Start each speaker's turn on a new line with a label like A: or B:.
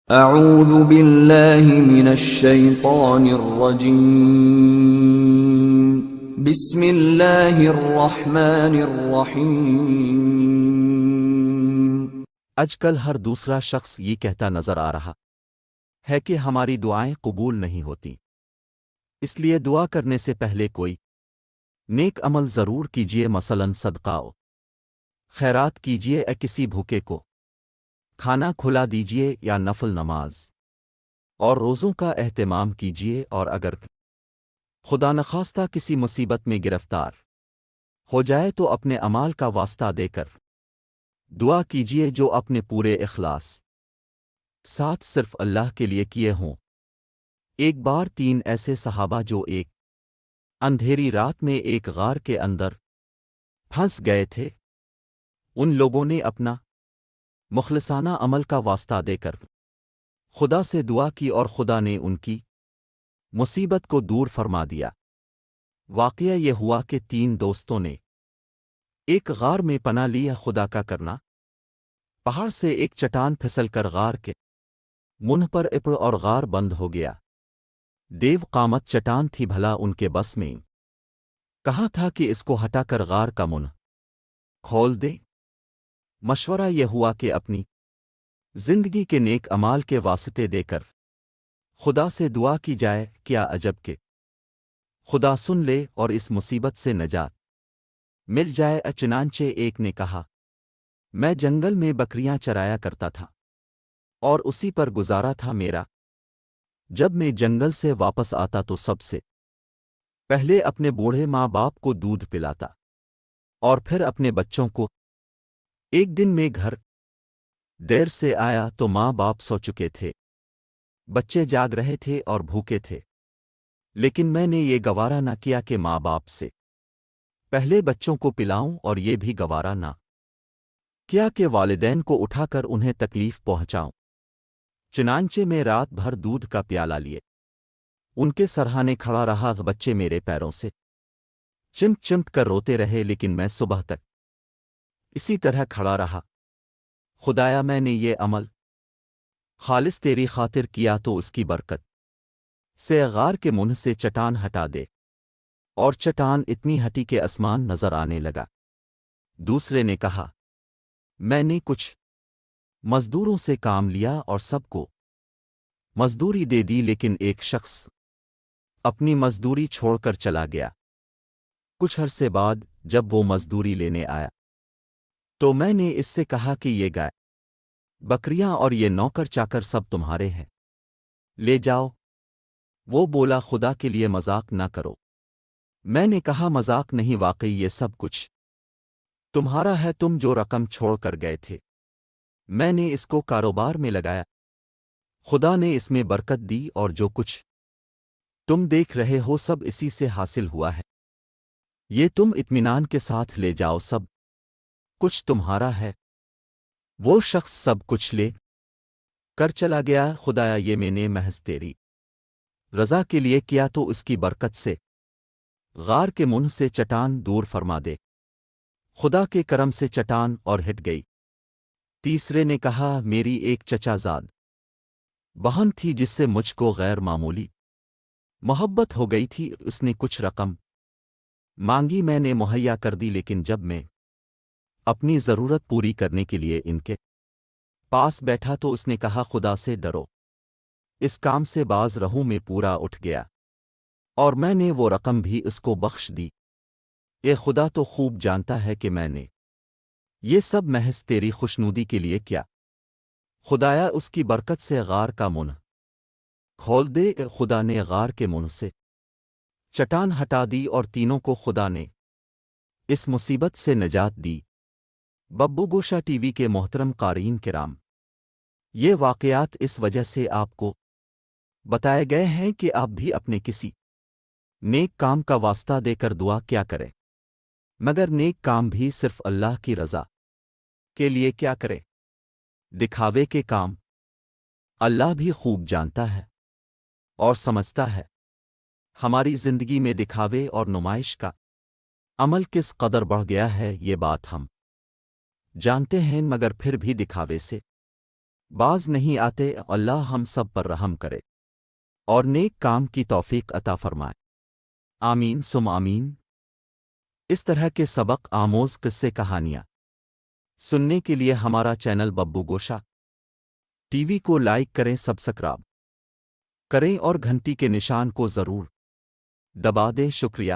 A: اعوذ باللہ من الشیطان الرجیم بسم اللہ الرحمن الرحیم۔
B: آج کل ہر دوسرا شخص یہ کہتا نظر آ رہا ہے کہ ہماری دعائیں قبول نہیں ہوتی، اس لیے دعا کرنے سے پہلے کوئی نیک عمل ضرور کیجیے، مثلاً صدقہ و خیرات کیجیے، کسی بھوکے کو کھانا کھلا دیجیے، یا نفل نماز اور روزوں کا اہتمام کیجیے، اور اگر خدا نخواستہ کسی مصیبت میں گرفتار ہو جائے تو اپنے اعمال کا واسطہ دے کر دعا کیجیے جو اپنے پورے اخلاص ساتھ صرف اللہ کے لیے کیے ہوں۔ ایک بار 3 ایسے صحابہ جو ایک اندھیری رات میں ایک غار کے اندر پھنس گئے تھے، ان لوگوں نے اپنا مخلصانہ عمل کا واسطہ دے کر خدا سے دعا کی اور خدا نے ان کی مصیبت کو دور فرما دیا۔ واقعہ یہ ہوا کہ 3 دوستوں نے ایک غار میں پناہ لیا، خدا کا کرنا پہاڑ سے ایک چٹان پھسل کر غار کے منہ پر اپڑ اور غار بند ہو گیا۔ دیو قامت چٹان تھی، بھلا ان کے بس میں کہا تھا کہ اس کو ہٹا کر غار کا منہ کھول دے۔ مشورہ یہ ہوا کہ اپنی زندگی کے نیک امال کے واسطے دے کر خدا سے دعا کی جائے، کیا عجب کہ خدا سن لے اور اس مصیبت سے نجات مل جائے۔ چنانچہ ایک نے کہا، میں جنگل میں بکریاں چرایا کرتا تھا اور اسی پر گزارا تھا میرا۔ جب میں جنگل سے واپس آتا تو سب سے پہلے اپنے بوڑھے ماں باپ کو دودھ پلاتا اور پھر اپنے بچوں کو۔ ایک دن میں گھر دیر سے آیا تو ماں باپ سو چکے تھے، بچے جاگ رہے تھے اور بھوکے تھے، لیکن میں نے یہ گوارا نہ کیا کہ ماں باپ سے پہلے بچوں کو پلاؤں، اور یہ بھی گوارا نہ کیا کہ والدین کو اٹھا کر انہیں تکلیف پہنچاؤں۔ چنانچہ میں رات بھر دودھ کا پیالہ لیے ان کے سرہانے کھڑا رہا، بچے میرے پیروں سے چمٹ چمٹ کر روتے رہے، لیکن میں صبح تک اسی طرح کھڑا رہا۔ خدایا، میں نے یہ عمل خالص تیری خاطر کیا تو اس کی برکت سے غار کے منہ سے چٹان ہٹا دے۔ اور چٹان اتنی ہٹی کہ آسمان نظر آنے لگا۔ دوسرے نے کہا، میں نے کچھ مزدوروں سے کام لیا اور سب کو مزدوری دے دی، لیکن ایک شخص اپنی مزدوری چھوڑ کر چلا گیا۔ کچھ عرصے بعد جب وہ مزدوری لینے آیا تو میں نے اس سے کہا کہ یہ گائے بکریاں اور یہ نوکر چاکر سب تمہارے ہیں، لے جاؤ۔ وہ بولا، خدا کے لیے مذاق نہ کرو۔ میں نے کہا، مذاق نہیں، واقعی یہ سب کچھ تمہارا ہے، تم جو رقم چھوڑ کر گئے تھے میں نے اس کو کاروبار میں لگایا، خدا نے اس میں برکت دی، اور جو کچھ تم دیکھ رہے ہو سب اسی سے حاصل ہوا ہے۔ یہ تم اطمینان کے ساتھ لے جاؤ، سب کچھ تمہارا ہے۔ وہ شخص سب کچھ لے کر چلا گیا۔ خدایا، یہ میں نے محض تیری رضا کے لیے کیا تو اس کی برکت سے غار کے منہ سے چٹان دور فرما دے۔ خدا کے کرم سے چٹان اور ہٹ گئی۔ تیسرے نے کہا، میری ایک چچا زاد بہن تھی جس سے مجھ کو غیر معمولی محبت ہو گئی تھی، اس نے کچھ رقم مانگی، میں نے مہیا کر دی، لیکن جب میں اپنی ضرورت پوری کرنے کے لیے ان کے پاس بیٹھا تو اس نے کہا، خدا سے ڈرو، اس کام سے باز رہوں۔ میں پورا اٹھ گیا اور میں نے وہ رقم بھی اس کو بخش دی۔ اے خدا تو خوب جانتا ہے کہ میں نے یہ سب محض تیری خوشنودی کے لیے کیا۔ خدایا، اس کی برکت سے غار کا منہ کھول دے۔ خدا نے غار کے منہ سے چٹان ہٹا دی اور تینوں کو خدا نے اس مصیبت سے نجات دی۔ ببو گوشا ٹی وی کے محترم قارئین کرام، یہ واقعات اس وجہ سے آپ کو بتائے گئے ہیں کہ آپ بھی اپنے کسی نیک کام کا واسطہ دے کر دعا کیا کریں، مگر نیک کام بھی صرف اللہ کی رضا کے لیے کیا کریں۔ دکھاوے کے کام اللہ بھی خوب جانتا ہے اور سمجھتا ہے۔ ہماری زندگی میں دکھاوے اور نمائش کا عمل کس قدر بڑھ گیا ہے، یہ بات ہم جانتے ہیں، مگر پھر بھی دکھاوے سے باز نہیں آتے، اللہ ہم سب پر رحم کرے اور نیک کام کی توفیق عطا فرمائے۔ آمین سم آمین۔ اس طرح کے سبق آموز قصے کہانیاں سننے کے لیے ہمارا چینل ببو گوشا ٹی وی کو لائک کریں، سبسکرائب کریں اور گھنٹی کے نشان کو ضرور دبا دیں۔ شکریہ۔